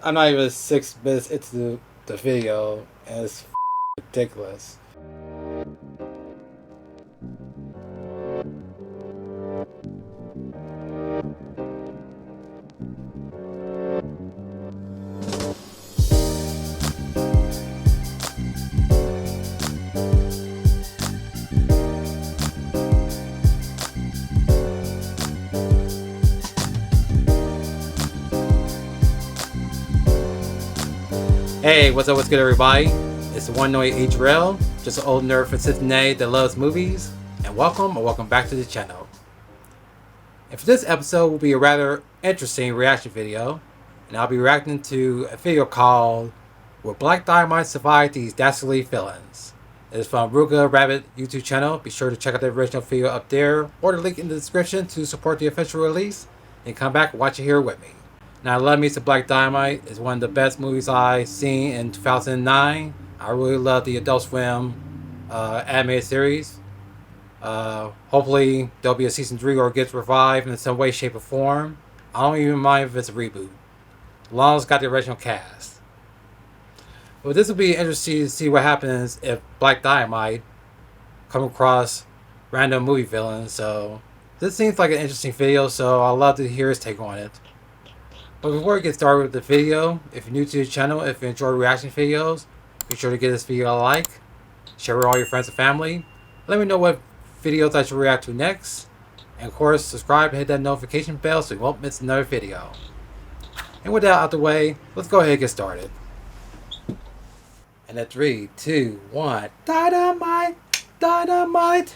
I'm not even 6 minutes into the video, and it's ridiculous. Hey, what's up, what's good everybody? It's the one and only Adriel, just an old nerd from Cincinnati that loves movies, and welcome back to the channel. And for this episode will be a rather interesting reaction video, and I'll be reacting to a video called Will Black Dynamite Survive These Dastardly Villains? It is from Rouga Rabid YouTube channel. Be sure to check out the original video up there, or the link in the description to support the official release, and come back and watch it here with me. Now, Love Me to Black Dynamite is one of the best movies I've seen in 2009. I really love the Adult Swim animated series. Hopefully, there'll be a season 3 or it gets revived in some way, shape, or form. I don't even mind if it's a reboot, as long as it's got the original cast. But this will be interesting to see what happens if Black Dynamite come across random movie villains. So this seems like an interesting video, so I'd love to hear his take on it. But before we get started with the video, if you're new to the channel, if you enjoy reaction videos, be sure to give this video a like, share with all your friends and family, let me know what videos I should react to next, and of course subscribe and hit that notification bell so you won't miss another video. And with that out the way, let's go ahead and get started. And at 3, 2, 1, dynamite, dynamite!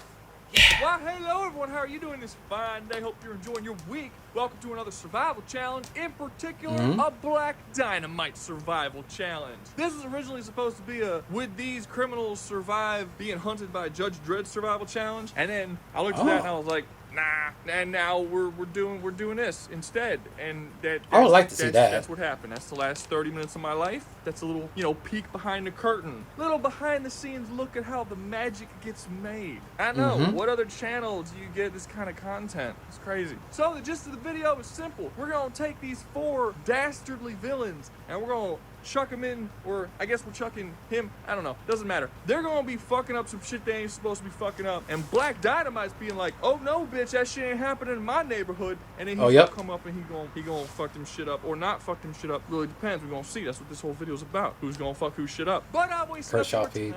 Yeah. Well, hello everyone, how are you doing this fine day? Hope you're enjoying your week. Welcome to another survival challenge, in particular, a Black Dynamite survival challenge. This was originally supposed to be a Would These Criminals Survive Being Hunted by Judge Dredd survival challenge, and then I looked at that and I was like, nah, and now we're doing this instead, and I would like to see that. That's what happened. That's the last 30 minutes of my life. That's a little, peek behind the curtain, little behind the scenes look at how the magic gets made. I know. What other channel do you get this kind of content? It's crazy. So the gist of the video is simple. We're gonna take these 4 dastardly villains and we're gonna chuck him in, or I guess we're chucking him, I don't know, doesn't matter. They're gonna be fucking up some shit they ain't supposed to be fucking up, and Black Dynamite's being like, oh no bitch, that shit ain't happening in my neighborhood, and then he's gonna come up and he gonna fuck them shit up, or not fuck them shit up, really depends. We're gonna see. That's what this whole video's about, who's gonna fuck whose shit up. But I'm wasting up more time.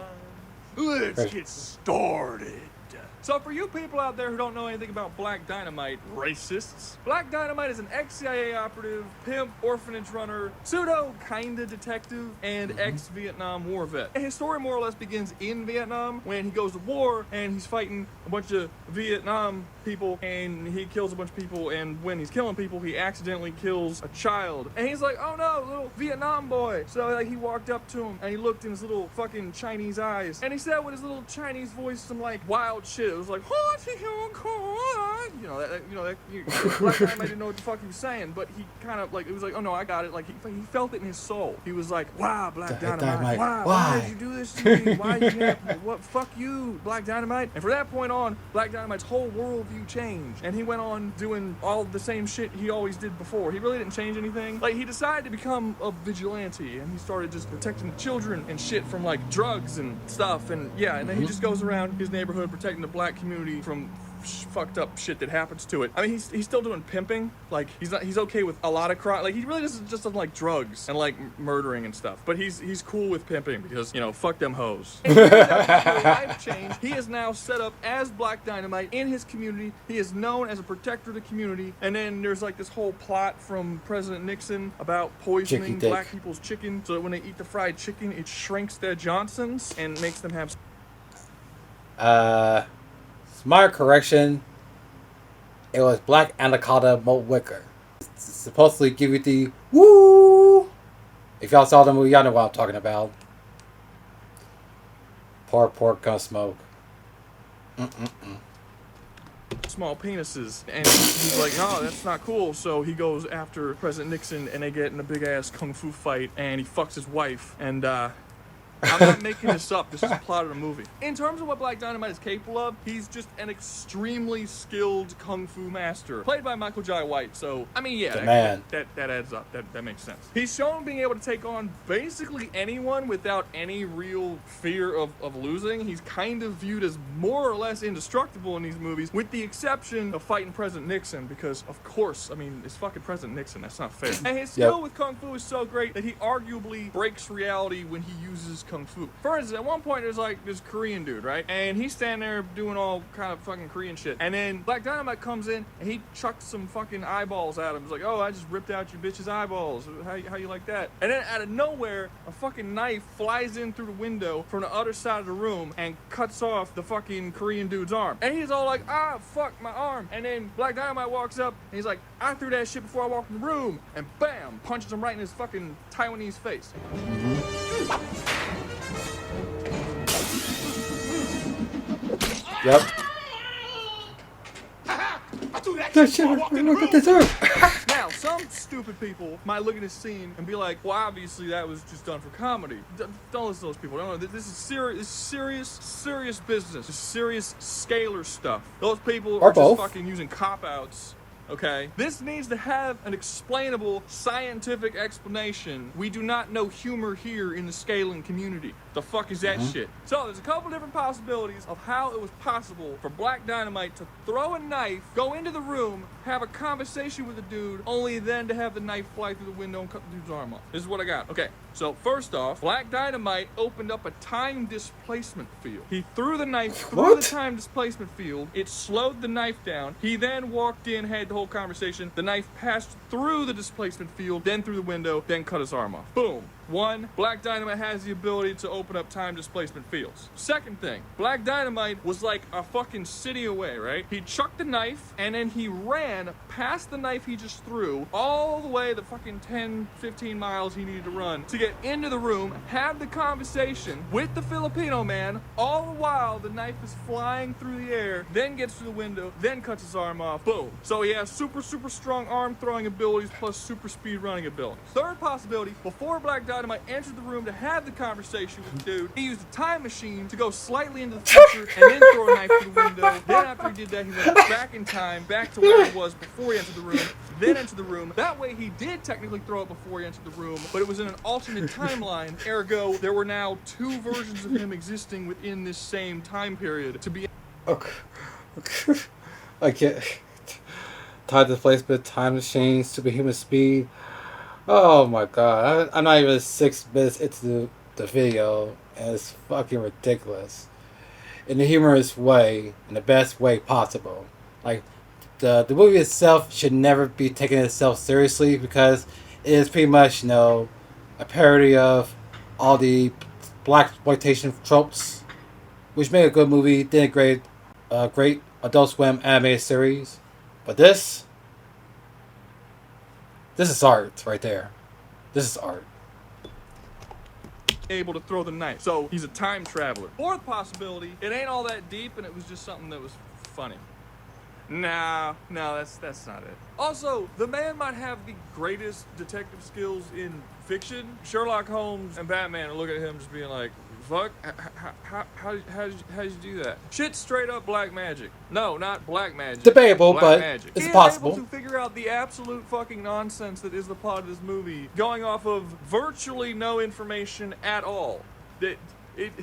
Let's get started. So for you people out there who don't know anything about Black Dynamite, racists, Black Dynamite is an ex-CIA operative, pimp, orphanage runner, pseudo-kinda detective, and ex-Vietnam War vet. And his story more or less begins in Vietnam when he goes to war and he's fighting a bunch of Vietnam people and he kills a bunch of people, and when he's killing people he accidentally kills a child. And he's like, oh no, little Vietnam boy. So like he walked up to him and he looked in his little fucking Chinese eyes and he said with his little Chinese voice some like wild shit. It was like, Black Dynamite didn't know what the fuck he was saying, but he kind of like, it was like, oh no, I got it. Like he felt it in his soul. He was like, wow, Black Dynamite, why did you do this to me? Why you what? Fuck you, Black Dynamite. And from that point on, Black Dynamite's whole worldview changed, and he went on doing all the same shit he always did before. He really didn't change anything. Like he decided to become a vigilante, and he started just protecting the children and shit from like drugs and stuff, and yeah, and then he just goes around his neighborhood protecting the black community from fucked up shit that happens to it. I mean, he's still doing pimping. Like he's okay with a lot of crime. Like he really just doesn't like drugs and like murdering and stuff. But he's cool with pimping because fuck them hoes. And his life change. He is now set up as Black Dynamite in his community. He is known as a protector of the community. And then there's like this whole plot from President Nixon about poisoning black people's chicken so that when they eat the fried chicken, it shrinks their Johnsons and makes them have. Smart correction. It was Black Anaconda Malt Wicker. It's supposedly give you the woo. If y'all saw the movie, y'all know what I'm talking about. Poor pork gonna smoke. Small penises, and he's like, no, that's not cool. So he goes after President Nixon, and they get in a big ass kung fu fight, and he fucks his wife, and I'm not making this up. This is the plot of the movie. In terms of what Black Dynamite is capable of, he's just an extremely skilled kung fu master, played by Michael Jai White. So, I mean, yeah, that adds up. That makes sense. He's shown being able to take on basically anyone without any real fear of losing. He's kind of viewed as more or less indestructible in these movies, with the exception of fighting President Nixon, because, of course, I mean, it's fucking President Nixon. That's not fair. And his skill with kung fu is so great that he arguably breaks reality when he uses kung fu. For instance, at one point there's like this Korean dude, right? And he's standing there doing all kind of fucking Korean shit. And then Black Dynamite comes in and he chucks some fucking eyeballs at him. He's like, oh, I just ripped out your bitch's eyeballs. How you like that? And then out of nowhere, a fucking knife flies in through the window from the other side of the room and cuts off the fucking Korean dude's arm. And he's all like, ah, fuck, my arm. And then Black Dynamite walks up and he's like, I threw that shit before I walked in the room. And bam, punches him right in his fucking Taiwanese face. Yep. That shit look at this earth. Now, some stupid people might look at this scene and be like, well, obviously that was just done for comedy. Don't listen to those people. No, this is serious business. It's serious scalar stuff. Those people are just fucking using cop-outs. Okay? This needs to have an explainable scientific explanation. We do not know humor here in the scaling community. The fuck is that shit? So there's a couple different possibilities of how it was possible for Black Dynamite to throw a knife, go into the room, have a conversation with the dude, only then to have the knife fly through the window and cut the dude's arm off. This is what I got. Okay, so first off, Black Dynamite opened up a time displacement field. He threw the knife through the time displacement field. It slowed the knife down. He then walked in, had the whole conversation. The knife passed through the displacement field, then through the window, then cut his arm off. Boom. One, Black Dynamite has the ability to open up time displacement fields. Second thing, Black Dynamite was like a fucking city away, right? He chucked the knife and then he ran past the knife he just threw all the way the fucking 10, 15 miles he needed to run to get into the room, have the conversation with the Filipino man, all the while the knife is flying through the air, then gets to the window, then cuts his arm off. Boom. So he has super strong arm throwing abilities plus super speed running abilities. Third possibility, before Black Dynamite entered the room to have the conversation with the dude, he used a time machine to go slightly into the future and then throw a knife through the window. Then after he did that, he went back in time, back to where he was before he entered the room, then entered the room. That way he did technically throw it before he entered the room, but it was in an alternate timeline. Ergo, there were now two versions of him existing within this same time period to be... Okay. I can't... Time displacement, time machine, superhuman speed. Oh my god, I'm not even 6 minutes into the video, and it's fucking ridiculous. In a humorous way, in the best way possible. Like, the movie itself should never be taking itself seriously, because it is pretty much, you know, a parody of all the blaxploitation tropes, which made a good movie, did a great Adult Swim animated series. But this is art right there. This is art. Able to throw the knife. So he's a time traveler. Fourth possibility, it ain't all that deep and it was just something that was funny. No, that's not it. Also, the man might have the greatest detective skills in fiction. Sherlock Holmes and Batman are looking at him just being like, fuck, how did you do that? Shit straight up black magic. No, not black magic. Debatable, black but magic. it's possible. Able to figure out the absolute fucking nonsense that is the plot of this movie, going off of virtually no information at all. It's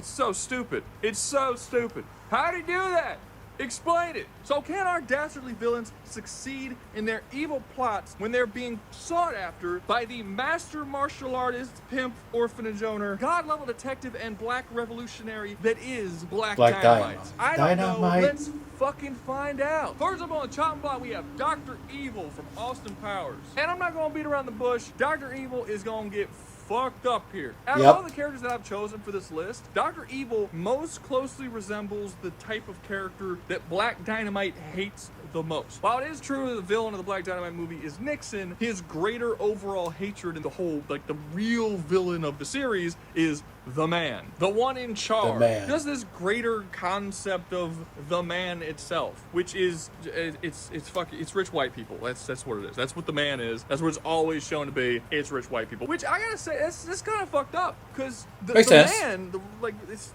so stupid. It's so stupid. How'd he do that? Explain it. So can our dastardly villains succeed in their evil plots when they're being sought after by the master martial artist, pimp, orphanage owner, god-level detective, and black revolutionary that is Black Dynamite? I don't know. Let's fucking find out. First up on the chopping block, we have Dr. Evil from Austin Powers. And I'm not going to beat around the bush. Dr. Evil is going to get fucked up here. Out of all the characters that I've chosen for this list, Dr. Evil most closely resembles the type of character that Black Dynamite hates the most. While it is true that the villain of the Black Dynamite movie is Nixon, his greater overall hatred in the whole, like the real villain of the series, is the man, the one in charge. The man. Just this greater concept of the man itself, which is it's rich white people. That's what it is. That's what the man is. That's what it's always shown to be. It's rich white people. Which I gotta say, that's kind of fucked up, because the man,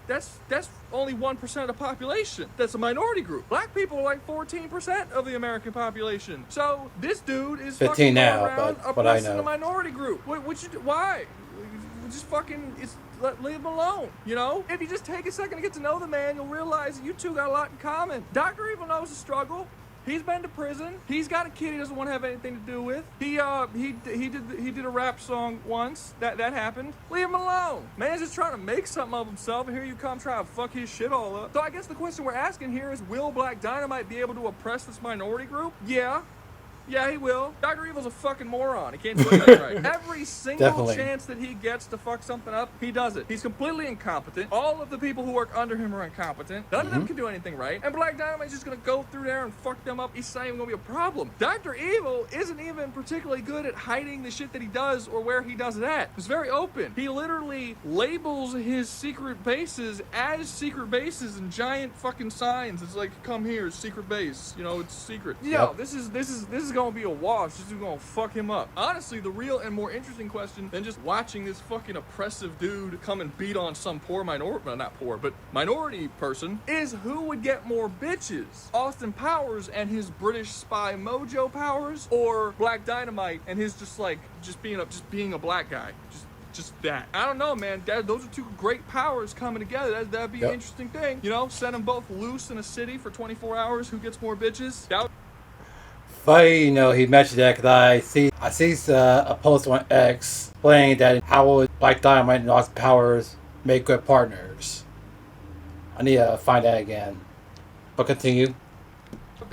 that's only 1% of the population. That's a minority group. Black people are like 14% of the American population. So this dude is 15 fucking now, around but I oppressing know. the minority group. Why? Just fucking, leave him alone, you know? If you just take a second to get to know the man, you'll realize that you two got a lot in common. Dr. Evil knows the struggle. He's been to prison. He's got a kid he doesn't want to have anything to do with. He did a rap song once. That happened. Leave him alone. Man's just trying to make something of himself, and here you come trying to fuck his shit all up. So I guess the question we're asking here is, will Black Dynamite be able to oppress this minority group? Yeah. Yeah, he will. Dr. Evil's a fucking moron. He can't do anything right. Every single chance that he gets to fuck something up, he does it. He's completely incompetent. All of the people who work under him are incompetent. None of them can do anything right. And Black Dynamite's just gonna go through there and fuck them up. It's not even gonna be a problem. Dr. Evil isn't even particularly good at hiding the shit that he does or where he does it at. It's very open. He literally labels his secret bases as secret bases in giant fucking signs. It's like, come here, secret base. You know, it's secret. Yo, this is gonna be a wash. This is gonna fuck him up. Honestly, the real and more interesting question than just watching this fucking oppressive dude come and beat on some poor minority, well, not poor, but minority person, is who would get more bitches? Austin Powers and his British spy mojo powers, or Black Dynamite and his just being a black guy? Just that. I don't know, man. Those are two great powers coming together. That'd be an interesting thing. You know, send them both loose in a city for 24 hours. Who gets more bitches? Funny, you know, he mentioned that because I see a post on X explaining that how would Black Dynamite and Austin Powers make good partners. I need to find that again. But continue.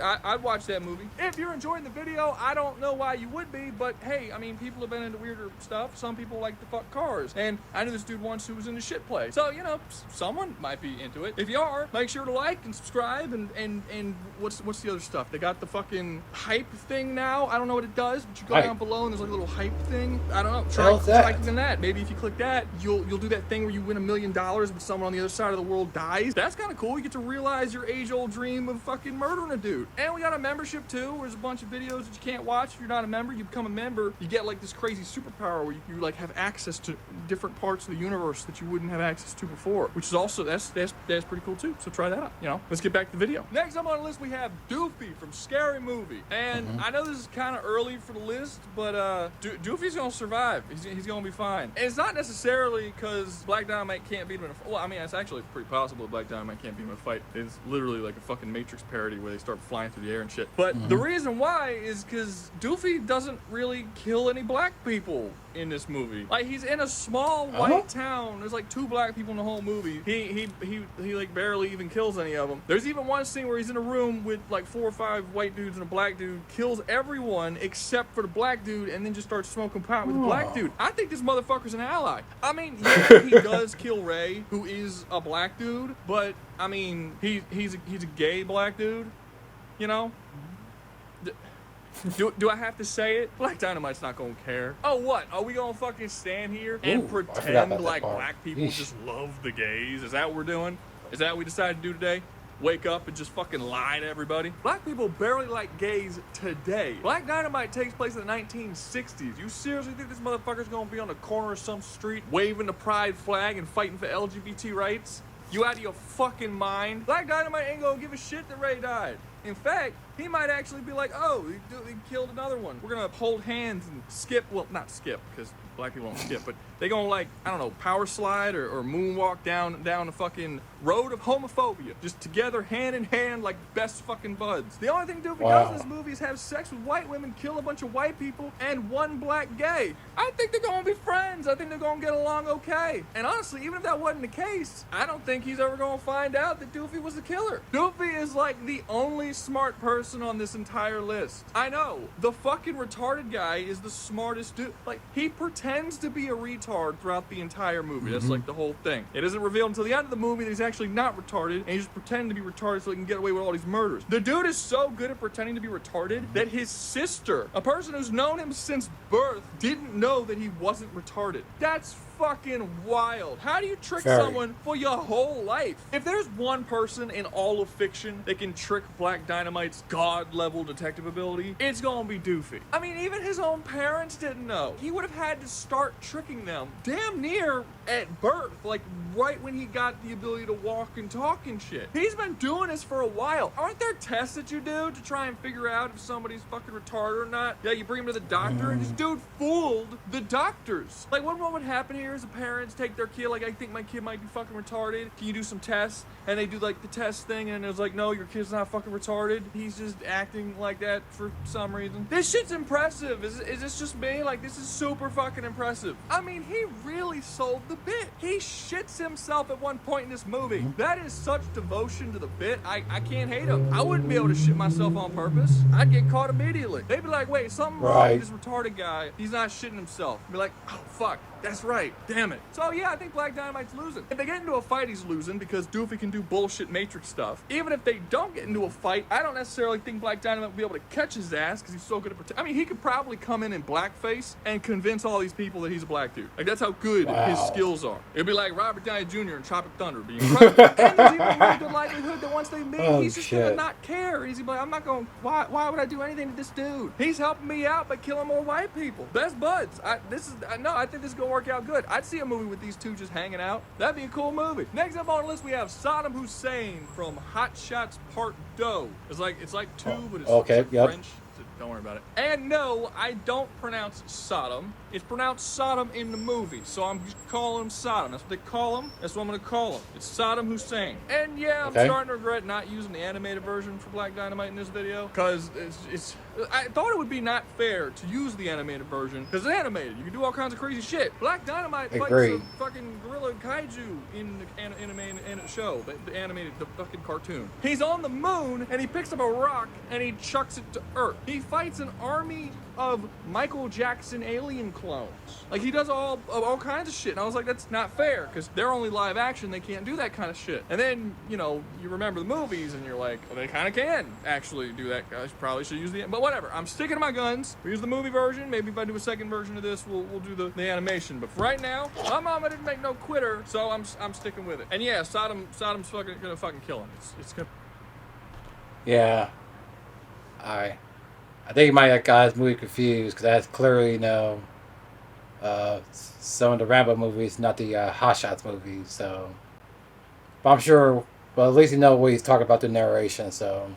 I'd watch that movie. If you're enjoying the video, I don't know why you would be, but hey, I mean, people have been into weirder stuff. Some people like to fuck cars. And I knew this dude once who was into shit play. So, you know, someone might be into it. If you are, make sure to like and subscribe and what's the other stuff? They got the fucking hype thing now. I don't know what it does, but you go down below and there's like a little hype thing. I don't know. Try clicking that. Maybe if you click that, you'll do that thing where you win $1 million, but someone on the other side of the world dies. That's kind of cool. You get to realize your age-old dream of fucking murdering a dude. And we got a membership too, where there's a bunch of videos that you can't watch if you're not a member. You become a member, you get like this crazy superpower where you like have access to different parts of the universe that you wouldn't have access to before, which is also that's pretty cool too. So try that out. You know, let's get back to the video. Next up on the list we have Doofy from Scary Movie, and I know this is kind of early for the list, but Doofy's gonna survive. He's gonna be fine. And it's not necessarily because Black Dynamite can't beat him in a fight. Well, I mean, it's actually pretty possible that Black Dynamite can't beat him in a fight. It's literally like a fucking Matrix parody where they start flying through the air and shit. But the reason why is because Doofy doesn't really kill any black people in this movie. Like, he's in a small white town. There's like 2 black people in the whole movie. He like barely even kills any of them. There's even one scene where he's in a room with like 4 or 5 white dudes and a black dude, kills everyone except for the black dude, and then just starts smoking pot with the black dude. I think this motherfucker's an ally. I mean, yeah, he does kill Ray, who is a black dude, but I mean, he's a gay black dude, you know? Do I have to say it? Black Dynamite's not gonna care. Oh, what? Are we gonna fucking stand here and pretend like black people just love the gays? Is that what we're doing? Is that what we decided to do today? Wake up and just fucking lie to everybody? Black people barely like gays today. Black Dynamite takes place in the 1960s. You seriously think this motherfucker's gonna be on the corner of some street waving the pride flag and fighting for LGBT rights? You out of your fucking mind? Black Dynamite ain't gonna give a shit that Ray died. In fact, he might actually be like, oh, he killed another one. We're gonna hold hands and skip, well, not skip, because black people don't skip, but they gonna, like, I don't know, power slide or moonwalk down the fucking road of homophobia. Just together, hand in hand, like best fucking buds. The only thing Doofy does in this movie is have sex with white women, kill a bunch of white people, and 1 black gay. I think they're gonna be friends. I think they're gonna get along okay. And honestly, even if that wasn't the case, I don't think he's ever gonna find out that Doofy was the killer. Doofy is like the only smart person on this entire list. I know, the fucking retarded guy is the smartest dude. Like, he pretends to be a retard throughout the entire movie. That's like the whole thing. It isn't revealed until the end of the movie that he's actually not retarded, and he's just pretending to be retarded so he can get away with all these murders. The dude is so good at pretending to be retarded that his sister, a person who's known him since birth, didn't know that he wasn't retarded. That's fucking wild. How do you trick someone for your whole life? If there's one person in all of fiction that can trick Black Dynamite's god-level detective ability, it's gonna be Doofy. I mean, even his own parents didn't know. He would have had to start tricking them damn near at birth, like right when he got the ability to walk and talk and shit. He's been doing this for a while. Aren't there tests that you do to try and figure out if somebody's fucking retarded or not? Yeah, you bring him to the doctor, and this dude fooled the doctors. Like, what would happen here is the parents take their kid, like, I think my kid might be fucking retarded. Can you do some tests? And they do, like, the test thing, and it's like, no, your kid's not fucking retarded. He's just acting like that for some reason. This shit's impressive. Is this just me? Like, this is super fucking impressive. I mean, he really sold the bit. He shits himself at one point in this movie. That is such devotion to the bit. I can't hate him. I wouldn't be able to shit myself on purpose. I'd get caught immediately. They'd be like, wait, something wrong with this retarded guy. He's not shitting himself. I'd be like, oh, fuck. That's right. Damn it. So, yeah, I think Black Dynamite's losing. If they get into a fight, he's losing because Doofy can do bullshit Matrix stuff. Even if they don't get into a fight, I don't necessarily think Black Dynamite will be able to catch his ass because he's so good at protect. I mean, he could probably come in blackface and convince all these people that he's a black dude. Like, that's how good his skills are. It'd be like Robert Downey Jr. in Tropic Thunder being incredible. And there's even a really good likelihood that once they meet, he's just gonna not care. He's gonna be like, I'm not gonna, why would I do anything to this dude? He's helping me out by killing more white people. Best buds. I think this is gonna work out good. I'd see a movie with these two just hanging out. That'd be a cool movie. Next up on the list, we have Saddam Hussein from Hot Shots Part 2. It's like 2, but it's French. Don't worry about it. And no, I don't pronounce Saddam. It's pronounced Saddam in the movie, so I'm just calling him Saddam. That's what they call him. That's what I'm gonna call him. It's Saddam Hussein. And yeah, I'm starting to regret not using the animated version for Black Dynamite in this video, because I thought it would be not fair to use the animated version, because it's animated. You can do all kinds of crazy shit. Black Dynamite fights a fucking gorilla kaiju in the animated show, the fucking cartoon. He's on the moon, and he picks up a rock, and he chucks it to Earth. He fights an army of Michael Jackson alien clones. Like, he does all kinds of shit. And I was like, that's not fair, because they're only live action. They can't do that kind of shit. And then, you know, you remember the movies, and you're like, well, they kind of can actually do that. I probably should use but whatever. I'm sticking to my guns. We use the movie version. Maybe if I do a second version of this, we'll do the animation. But for right now, my mama didn't make no quitter, so I'm sticking with it. And yeah, Saddam's gonna fucking kill him. It's gonna. Yeah. I think you might have got this movie confused, because that's clearly some of the Rambo movies, not the Hot Shots movies. So, but I'm sure. Well, at least you know what he's talking about the narration. So,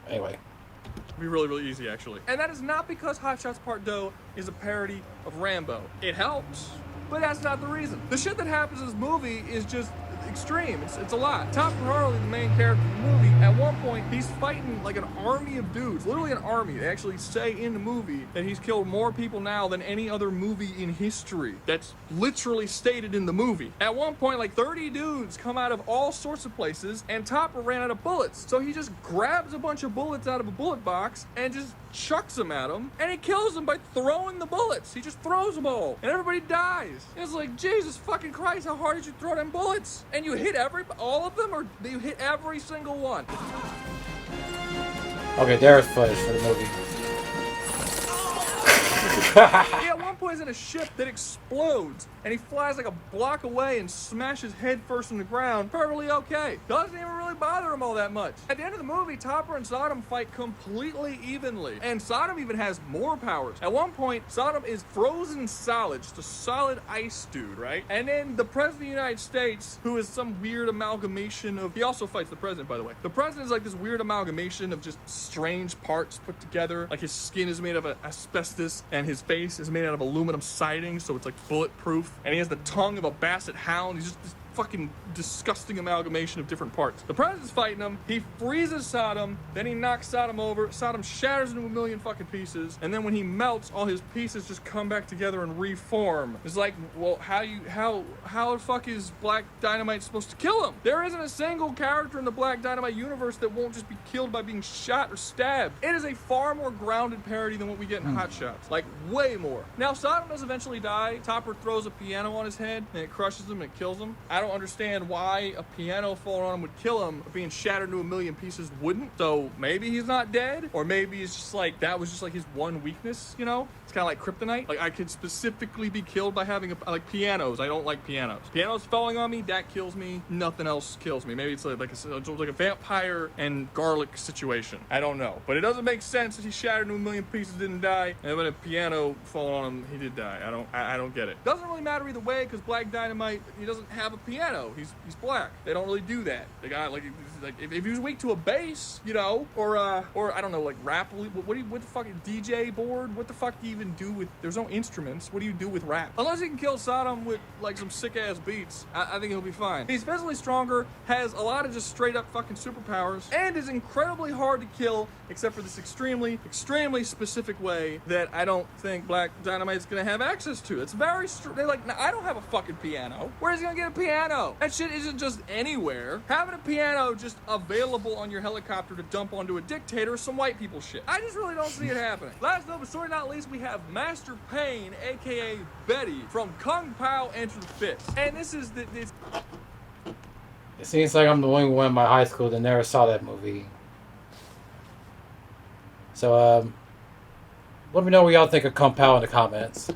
anyway, it'd be really, really easy actually. And that is not because Hot Shots Part 2 is a parody of Rambo. It helps, but that's not the reason. The shit that happens in this movie is just extreme. It's a lot. Topper Harley, the main character of the movie, at one point he's fighting like an army of dudes, literally an army. They actually say in the movie that he's killed more people now than any other movie in history. That's literally stated in the movie. At one point, like 30 dudes come out of all sorts of places, and Topper ran out of bullets, so he just grabs a bunch of bullets out of a bullet box and just chucks them at him, and he kills them by throwing the bullets. He just throws them all, and everybody dies. And it's like, Jesus fucking Christ, how hard did you throw them bullets? And you hit all of them, or do you hit every single one? Okay, there's footage for the movie. Yeah, at one point he's in a ship that explodes, and he flies like a block away and smashes head first on the ground. Perfectly okay. Doesn't even really bother him all that much. At the end of the movie, Topper and Saddam fight completely evenly, and Saddam even has more powers. At one point, Saddam is frozen solid, just a solid ice dude, right? And then the President of the United States, who is some weird amalgamation of... He also fights the President, by the way. The President is like this weird amalgamation of just strange parts put together. Like, his skin is made of asbestos, and his face is made out of aluminum siding, so it's like bulletproof. And he has the tongue of a basset hound. He's just this fucking disgusting amalgamation of different parts. The president's fighting him. He freezes Saddam. Then he knocks Saddam over. Saddam shatters into a million fucking pieces. And then when he melts, all his pieces just come back together and reform. It's like, well, how the fuck is Black Dynamite supposed to kill him? There isn't a single character in the Black Dynamite universe that won't just be killed by being shot or stabbed. It is a far more grounded parody than what we get in Hot Shots. Like, way more. Now, Saddam does eventually die. Topper throws a piano on his head, and it crushes him and it kills him. I don't don't understand why a piano falling on him would kill him, but being shattered into a million pieces wouldn't. So maybe he's not dead, or maybe it's just like that was just like his one weakness, you know? It's kind of like kryptonite. Like I could specifically be killed by having like pianos. I don't like pianos. Pianos falling on me, that kills me. Nothing else kills me. Maybe it's like a vampire and garlic situation. I don't know, but it doesn't make sense that he shattered into a million pieces, didn't die, and when a piano fell on him, he did die. I don't get it. Doesn't really matter either way because Black Dynamite, he doesn't have a piano. He's black. They don't really do that. The guy like if he was weak to a bass, you know, or I don't know, like rap. What the fuck, DJ board? What the fuck do you even do with? There's no instruments. What do you do with rap? Unless he can kill Saddam with like some sick ass beats, I think he'll be fine. He's physically stronger, has a lot of just straight up fucking superpowers, and is incredibly hard to kill, except for this extremely specific way that I don't think Black Dynamite's gonna have access to. It's very they're like, I don't have a fucking piano. Where's he gonna get a piano? That shit isn't just anywhere. Having a piano just available on your helicopter to dump onto a dictator is some white people shit. I just really don't see it happening. Last but certainly not least, we have Master Payne, aka Betty, from Kung Pao Enter the Fist. And this is this. It seems like I'm the only one in my high school that never saw that movie. So, let me know what y'all think of Kung Pao in the comments.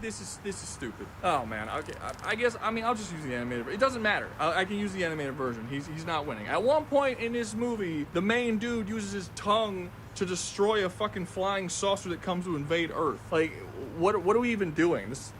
This is stupid. Oh man. Okay. I guess. I mean, I'll just use the animated. It doesn't matter. I can use the animated version. He's not winning. At one point in this movie, the main dude uses his tongue to destroy a fucking flying saucer that comes to invade Earth. Like, what are we even doing? This.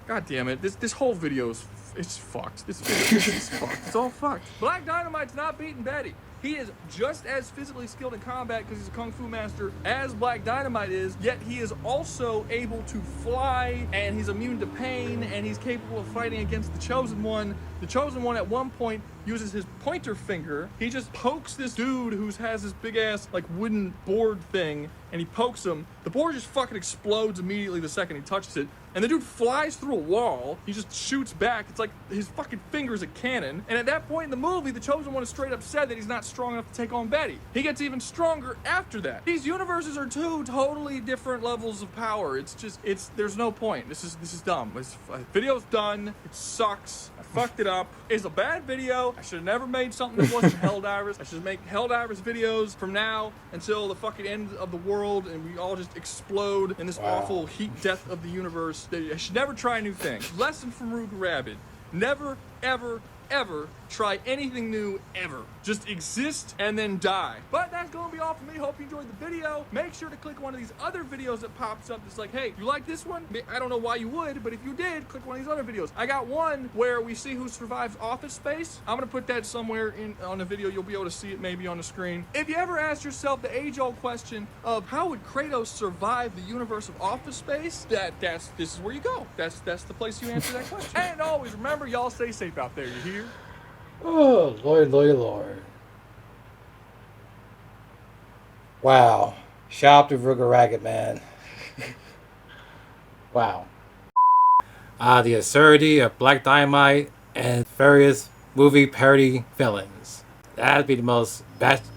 God damn it. This whole video is it's fucked. This video is fucked. It's all fucked. Black Dynamite's not beating Betty. He is just as physically skilled in combat because he's a kung fu master as Black Dynamite is, yet he is also able to fly, and he's immune to pain, and he's capable of fighting against the Chosen One. The Chosen One at one point uses his pointer finger. He just pokes this dude who has this big ass like wooden board thing, and he pokes him. The board just fucking explodes immediately the second he touches it, and the dude flies through a wall. He just shoots back. It's like his fucking finger's a cannon. And at that point in the movie, the Chosen One is straight up said that he's not strong enough to take on Betty. He gets even stronger after that. These universes are two totally different levels of power. There's no point. This is dumb. This video's done. It sucks. I fucked it up. It's a bad video. I should have never made something that wasn't Helldivers. I should make Helldivers videos from now until the fucking end of the world, and we all just explode in this awful heat death of the universe. I should never try new things. Lesson from Rouga Rabid. Never, ever, ever try anything new ever. Just exist and then die. But that's gonna be all for me. Hope you enjoyed the video. Make sure to click one of these other videos that pops up that's like, hey, you like this one? I don't know why you would, but if you did, click one of these other videos. I got one where we see who survives Office Space. I'm gonna put that somewhere on the video. You'll be able to see it maybe on the screen. If you ever asked yourself the age-old question of how would Kratos survive the universe of Office Space, this is where you go. That's the place you answer that question. And always remember, y'all stay safe out there, you hear? Oh, Lord. Wow. Shout out to Rouga Rabid, man. Wow. The absurdity of Black Dynamite and various movie parody villains. That'd be the most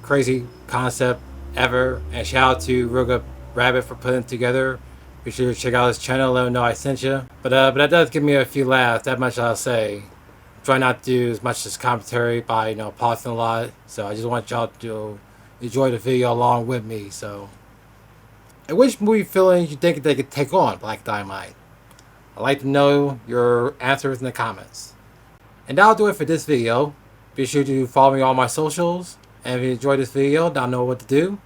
crazy concept ever. And shout out to Rouga Rabid for putting it together. Be sure to check out his channel, let him know I sent you. But that does give me a few laughs, that much I'll say. Try not to do as much as commentary by, pausing a lot. So I just want y'all to enjoy the video along with me. So, and which movie villains you think they could take on Black Dynamite? I'd like to know your answers in the comments. And that'll do it for this video. Be sure to follow me on all my socials. And if you enjoyed this video, now know what to do.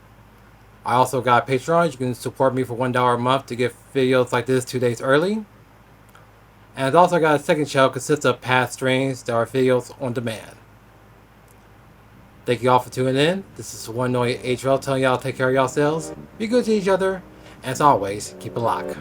I also got Patreon. You can support me for $1 a month to get videos like this 2 days early. And I've also got a second channel that consists of past streams that are videos on demand. Thank you all for tuning in. This is one and only Adriel telling y'all to take care of yourselves, be good to each other, and as always, keep it locked.